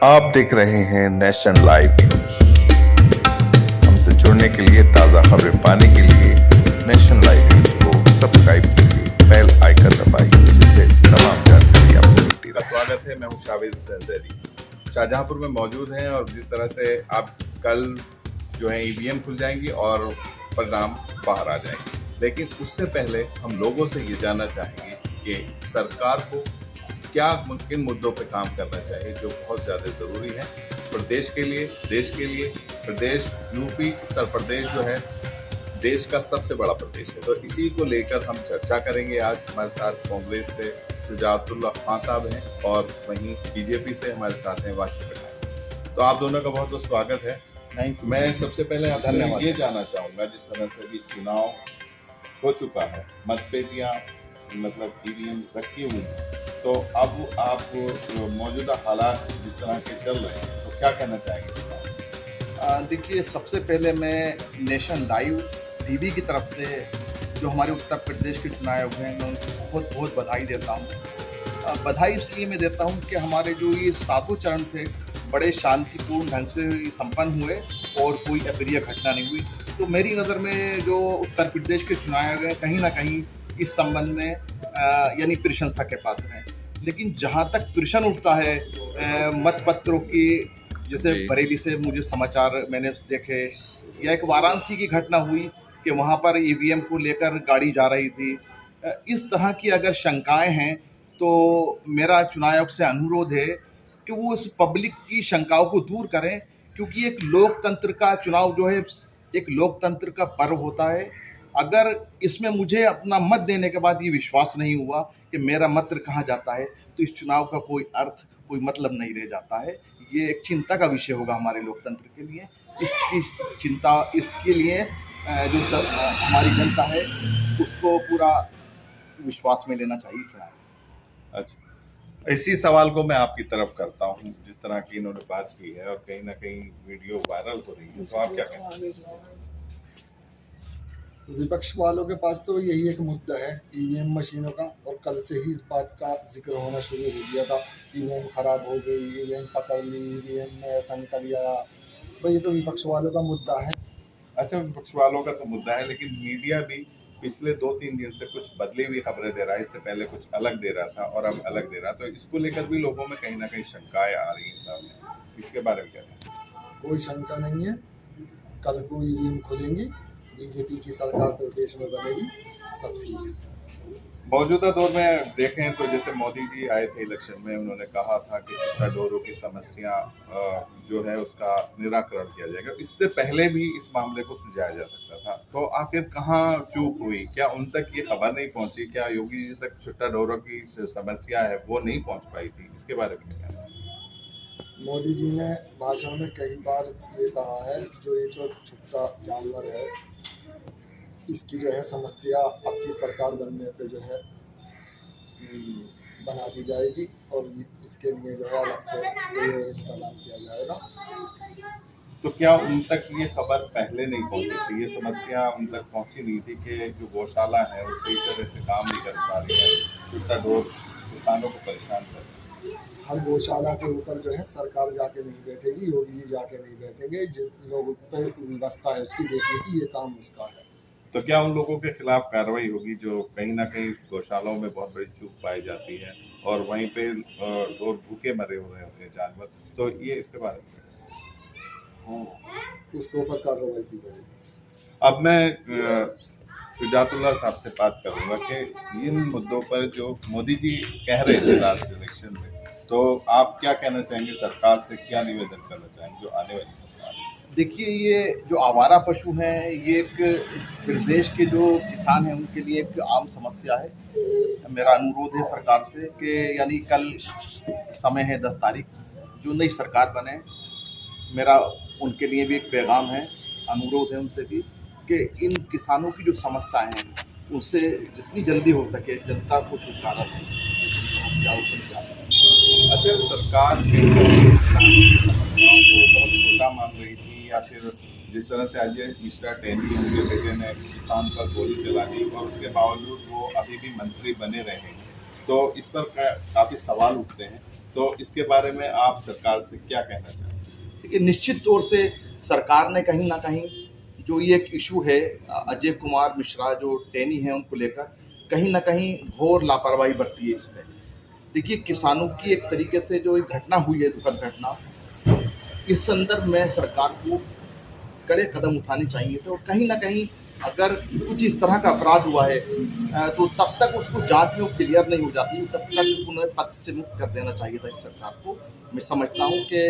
आप देख रहे हैं नेशन लाइव न्यूज। हमसे जुड़ने के लिए, ताज़ा खबरें पाने के लिए नेशन लाइव न्यूज को सब्सक्राइब कीजिए, बेल आइकन दबाइए, जिससे तमाम जानकारी आपको मिलती रहे। स्वागत है, मैं हूं शावेद हुसैन जैदी। शाहजहांपुर में मौजूद हैं और जिस तरह से आप कल जो है ईवीएम खुल जाएंगी और परिणाम बाहर आ जाएंगे, लेकिन उससे पहले हम लोगों से ये जानना चाहेंगे कि सरकार को क्या किन मुद्दों पे काम करना चाहिए जो बहुत ज़्यादा ज़रूरी है प्रदेश के लिए, देश के लिए। प्रदेश यूपी उत्तर प्रदेश जो है देश का सबसे बड़ा प्रदेश है, तो इसी को लेकर हम चर्चा करेंगे। आज हमारे साथ कांग्रेस से शुजातुल्लाह खान साहब हैं और वहीं बीजेपी से हमारे साथ हैं वासिफ पठान। तो आप दोनों का बहुत बहुत स्वागत है। मैं सबसे पहले आपसे ये जानना चाहूँगा, जिस तरह से भी चुनाव हो चुका है, मतपेटियाँ मतलब ईवीएम रखी हुई है, तो अब आप मौजूदा हालात जिस तरह के चल रहे हैं, तो क्या कहना चाहेंगे? देखिए, सबसे पहले मैं नेशन लाइव टीवी की तरफ से जो हमारे उत्तर प्रदेश के चुनाव आयोग हैं, मैं उनको बहुत बहुत बधाई देता हूँ। बधाई इसलिए मैं देता हूँ कि हमारे जो ये 7 चरण थे बड़े शांतिपूर्ण ढंग से संपन्न हुए और कोई अप्रिय घटना नहीं हुई। तो मेरी नज़र में जो उत्तर प्रदेश के चुनाव आयोग हैं, कहीं ना कहीं इस संबंध में यानी प्रशंसा के पात्र हैं। लेकिन जहाँ तक प्रश्न उठता है मतपत्रों की, जैसे बरेली से मुझे समाचार मैंने देखे, या एक वाराणसी की घटना हुई कि वहाँ पर ईवीएम को लेकर गाड़ी जा रही थी, इस तरह की अगर शंकाएं हैं तो मेरा चुनाव आयोग से अनुरोध है कि वो इस पब्लिक की शंकाओं को दूर करें, क्योंकि एक लोकतंत्र का चुनाव जो है एक लोकतंत्र का पर्व होता है। अगर इसमें मुझे अपना मत देने के बाद ये विश्वास नहीं हुआ कि मेरा मत कहाँ जाता है, तो इस चुनाव का कोई अर्थ, कोई मतलब नहीं रह जाता है। ये एक चिंता का विषय होगा हमारे लोकतंत्र के लिए। इसकी चिंता, इसके लिए जो हमारी जनता है उसको पूरा विश्वास में लेना चाहिए चुनाव। अच्छा, इसी सवाल को मैं आपकी तरफ करता हूँ। जिस तरह की इन्होंने बात की है और कहीं ना कहीं वीडियो वायरल हो रही है, तो आप क्या कहते हैं? विपक्ष वालों के पास तो यही एक मुद्दा है ईवीएम मशीनों का, और कल से ही इस बात का जिक्र होना शुरू हो गया था। ईवीएम खराब हो गई, ईवीएम पकड़ ली, ईवीएम में ऐसा निकल आया। भाई ये तो विपक्ष वालों का मुद्दा है। अच्छा, विपक्ष वालों का तो मुद्दा है, लेकिन मीडिया भी पिछले 2-3 दिन से कुछ बदली हुई खबरें दे रहा है। इससे पहले कुछ अलग दे रहा था और अब अलग दे रहा, तो इसको लेकर भी लोगों में कहीं ना कहीं शंकाएं आ रही हैं सामने। इसके बारे में क्या कहते हैं? कोई शंका नहीं है, कल को ईवीएम खुलेंगी, बीजेपी की सरकार प्रदेश में बनेगी, सब ठीक है। मौजूदा दौर में देखें तो जैसे मोदी जी आए थे इलेक्शन में, उन्होंने कहा था कि छोटा डोरों की समस्या जो है उसका निराकरण किया जाएगा। इससे पहले भी इस मामले को सुलझाया जा सकता था, तो आखिर कहाँ चूक हुई? क्या उन तक ये खबर नहीं पहुंची? क्या योगी जी तक छोटा डोरों की समस्या है वो नहीं पहुंच पाई थी? इसके बारे में क्या? मोदी जी ने भाषण में कई बार ये कहा है, जो ये छोटा जानवर है इसकी जो है समस्या आपकी सरकार बनने पे जो है बना दी जाएगी, और इसके लिए जो है अलग से इंतजाम किया जाएगा। तो क्या उन तक ये खबर पहले नहीं पहुंची थी? ये समस्या उन तक पहुंची नहीं थी कि जो गौशाला है वो सही तरह से काम नहीं कर पा रही है, छोटा डोर किसानों को परेशान कर रही है? हर गौशाला के ऊपर जो है सरकार जाके नहीं बैठेगी, योगी जी जाके नहीं बैठेंगे। जिन लोगों पे व्यवस्था है उसकी देखने की, ये काम उसका है। तो क्या उन लोगों के खिलाफ कार्रवाई होगी जो कहीं ना कहीं गौशालाओं में बहुत बड़ी चूक पाई जाती है और वहीं पे लोग भूखे मरे हुए होते हैं जानवर? तो ये इसके बारे में हाँ, उसके ऊपर कार्रवाई की जाएगी। अब मैं शुजातुल्लाह साहब से बात करूंगा कि इन मुद्दों पर जो मोदी जी कह रहे थे लास्ट इलेक्शन में, तो आप क्या कहना चाहेंगे? सरकार से क्या निवेदन करना चाहेंगे जो आने वाली सरकार है? देखिए, ये जो आवारा पशु हैं, ये एक प्रदेश के जो किसान हैं उनके लिए एक आम समस्या है। मेरा अनुरोध है सरकार से कि यानी कल समय है 10 तारीख, जो नई सरकार बने, मेरा उनके लिए भी एक पैगाम है, अनुरोध है उनसे भी कि इन किसानों की जो समस्याएं हैं उनसे जितनी जल्दी हो सके जनता को छुटकारा दें, समस्याओं को निकालें। अच्छा, सरकार समस्याओं को बहुत छोटा मान रही थी, या फिर जिस तरह से अजय मिश्रा टेनी उनके बेटे ने किसान पर गोली चला दी और उसके बावजूद वो अभी भी मंत्री बने रहे हैं, तो इस पर काफ़ी सवाल उठते हैं तो इसके बारे में आप सरकार से क्या कहना चाहेंगे? देखिए, निश्चित तौर से सरकार ने कहीं ना कहीं जो ये एक इशू है अजय कुमार मिश्रा जो टेनी है उनको लेकर कहीं ना कहीं घोर लापरवाही बरती है इसमें। देखिए, किसानों की एक तरीके से जो एक घटना हुई है, दुखद घटना, इस संदर्भ में सरकार को कड़े कदम उठाने चाहिए थे, और कहीं ना कहीं अगर कुछ इस तरह का अपराध हुआ है तो तब तक उसको जांच में क्लियर नहीं हो जाती, तब तक उन्हें पद से मुक्त कर देना चाहिए था इस सरकार को। मैं समझता हूं कि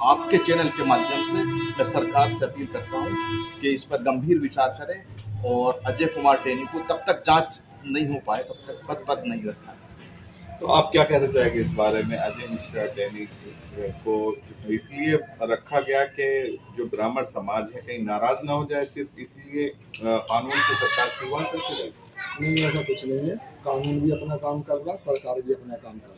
आपके चैनल के माध्यम से मैं सरकार से अपील करता हूं कि इस पर गंभीर विचार करें और अजय कुमार टेनी को तब तक जांच नहीं हो पाए तब तक पद पर नहीं रखा है। तो आप क्या कहना चाहेंगे इस बारे में? अजय मिश्रा टेनी को इसलिए रखा गया कि जो ब्राह्मण समाज है कहीं नाराज ना हो जाए, सिर्फ इसलिए कानून से सरकार की बात करती रहे? नहीं, ऐसा कुछ नहीं है। कानून भी अपना काम कर रहा, सरकार भी अपना काम कर रहा।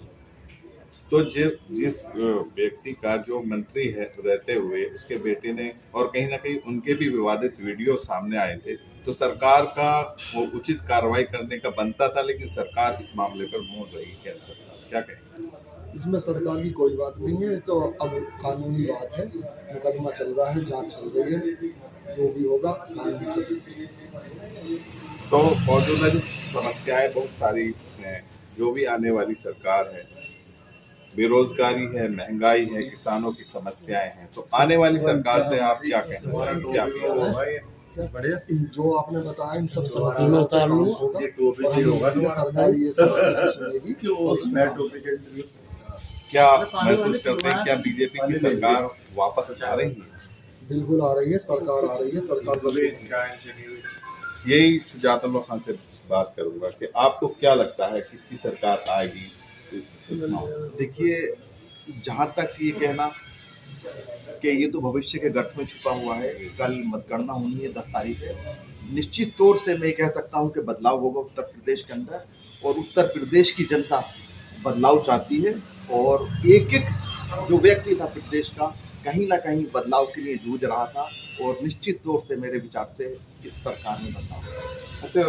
तो जिस व्यक्ति का जो मंत्री है रहते हुए उसके बेटे ने, और कहीं ना कहीं उनके भी विवादित वीडियो सामने आए थे, तो सरकार का वो उचित कार्रवाई करने का बनता था, लेकिन सरकार इस मामले पर मोड़ रही है। सरकार क्या कहें? इसमें सरकार की कोई बात नहीं है, तो अब कानूनी बात है, मुकदमा चल रहा है, जांच चल रही है, जो भी होगा कानूनी सभी से। तो मौजूदा जो समस्याएं बहुत सारी हैं, जो भी आने वाली सरकार है, बेरोजगारी है, महंगाई है, किसानों की समस्याएं हैं, तो आने वाली सरकार से आप क्या कहना चाहेंगे? क्या जो आपने बताया इन सब समस्याओं में उतार लूँ होगा, सरकार ये समस्या सुनेगी और इसमें क्या महसूस करते हैं, क्या बीजेपी की सरकार वापस आ रही है? बिल्कुल आ रही है, सरकार आ रही है, सरकार यही सुजातुल्ला खान से बात करूंगा कि आपको क्या लगता है किसकी सरकार आएगी? देखिए, जहाँ तक ये कहना कि ये तो भविष्य के गर्भ में छुपा हुआ है, कल मतगणना होनी है 10 तारीख है, निश्चित तौर से मैं कह सकता हूँ कि बदलाव होगा उत्तर प्रदेश के अंदर, और उत्तर प्रदेश की जनता बदलाव चाहती है, और एक एक जो व्यक्ति था प्रदेश का कहीं ना कहीं बदलाव के लिए जूझ रहा था, और निश्चित तौर से मेरे विचार से इस सरकार में बदलाव होगा। अच्छा,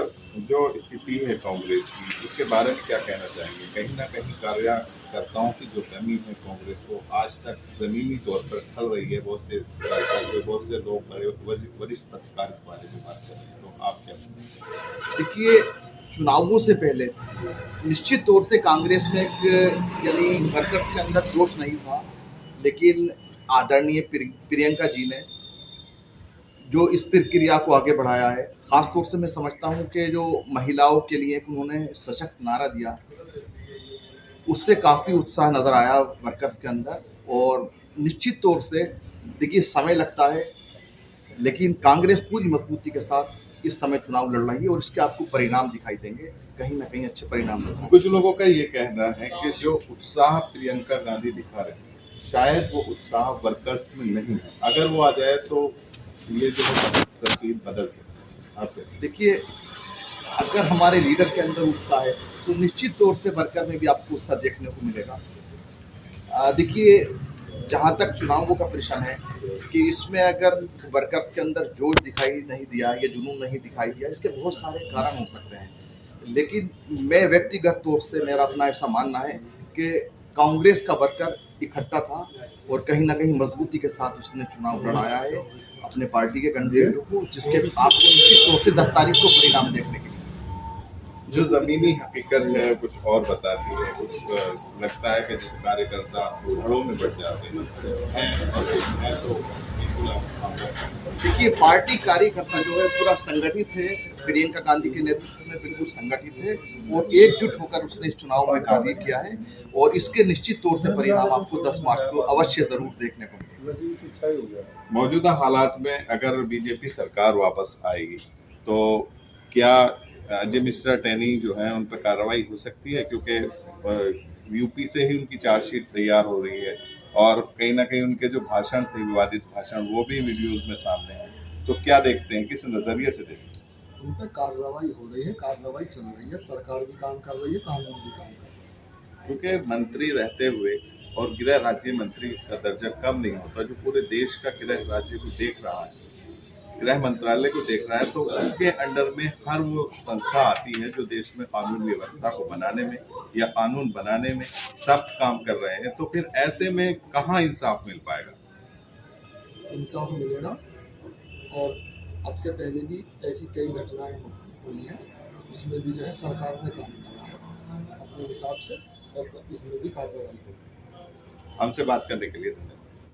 जो स्थिति है कांग्रेस की, उसके बारे में क्या कहना चाहेंगे? कहीं ना कहीं कार्यकर्ताओं की जो कमी है कांग्रेस को आज तक जमीनी तौर पर खल रही है। बहुत से लोग बड़े वरिष्ठ पत्रकार इस बारे में बात कर रहे हैं, तो आप क्या समझते हैं? देखिए, चुनावों से पहले निश्चित तौर से कांग्रेस में यानी वर्कर्स के अंदर जोश नहीं था, लेकिन आदरणीय प्रियंका जी ने जो इस प्रक्रिया को आगे बढ़ाया है, ख़ास तौर से मैं समझता हूं कि जो महिलाओं के लिए उन्होंने सशक्त नारा दिया, उससे काफ़ी उत्साह नज़र आया वर्कर्स के अंदर। और निश्चित तौर से देखिए, समय लगता है, लेकिन कांग्रेस पूरी मजबूती के साथ इस समय चुनाव लड़ रही है, और इसके आपको परिणाम दिखाई देंगे, कहीं ना कहीं अच्छे परिणाम दिखाई। कुछ लोगों का ये कहना है कि जो उत्साह प्रियंका गांधी दिखा रहे हैं, शायद वो उत्साह वर्कर्स में नहीं है। अगर वो आ जाए तो ये जो तस्वीर बदल सकती है। आप देखिए, अगर हमारे लीडर के अंदर उत्साह है तो निश्चित तौर से वर्कर में भी आपको उत्साह देखने को मिलेगा। देखिए, जहाँ तक चुनावों का प्रश्न है कि इसमें अगर वर्कर्स के अंदर जोश दिखाई नहीं दिया या जुनून नहीं दिखाई दिया, इसके बहुत सारे कारण हो सकते हैं, लेकिन मैं व्यक्तिगत तौर से मेरा अपना ऐसा मानना है कि कांग्रेस का वर्कर इकट्ठा था, और कहीं ना कहीं मजबूती के साथ उसने चुनाव लड़ाया है अपने पार्टी के कैंडिडेट को, जिसके आपको निश्चित तौर से 10 तारीख को परिणाम देखने के लिए। जो जमीनी हकीकत है कुछ और बताती है, कुछ लगता है कि जो कार्यकर्ता घरों में बढ़ जाते हैं और कुछ है तो देखिए, पार्टी कार्यकर्ता जो है पूरा संगठित है, प्रियंका गांधी के नेतृत्व में बिल्कुल संगठित है, और एकजुट होकर उसने इस चुनाव में कार्य किया है, और इसके निश्चित तौर से परिणाम आपको 10 मार्च को अवश्य जरूर देखने को मिलेगा। मौजूदा हालात में अगर बीजेपी सरकार वापस आएगी तो क्या अजय मिश्रा टेनी जो है उन पर कार्रवाई हो सकती है? क्योंकि यूपी से ही उनकी चार्जशीट तैयार हो रही है, और कहीं ना कहीं उनके जो भाषण थे, विवादित भाषण, वो भी वीडियोज में सामने हैं। तो क्या देखते हैं, किस नजरिए से देखते हैं? उन पर कार्रवाई हो रही है, कार्रवाई चल रही है, सरकार भी काम कर रही है, कानून भी काम कर रहा है। क्योंकि मंत्री रहते हुए और गृह राज्य मंत्री का दर्जा कम नहीं होता, जो पूरे देश का गृह राज्य को देख रहा है, गृह मंत्रालय को देख रहा है, तो उसके अंडर में हर वो संस्था आती है जो देश में कानून व्यवस्था को बनाने में या कानून बनाने में सब काम कर रहे हैं। तो फिर ऐसे में कहाँ इंसाफ मिल पाएगा? इंसाफ मिलेगा। और अब से पहले भी ऐसी कई घटनाएं हुई हैं, उसमें भी जो है सरकार ने काम करा है अपने हिसाब से, और इसमें भी कार्रवाई होगी। हमसे बात करने के लिए धन्यवाद।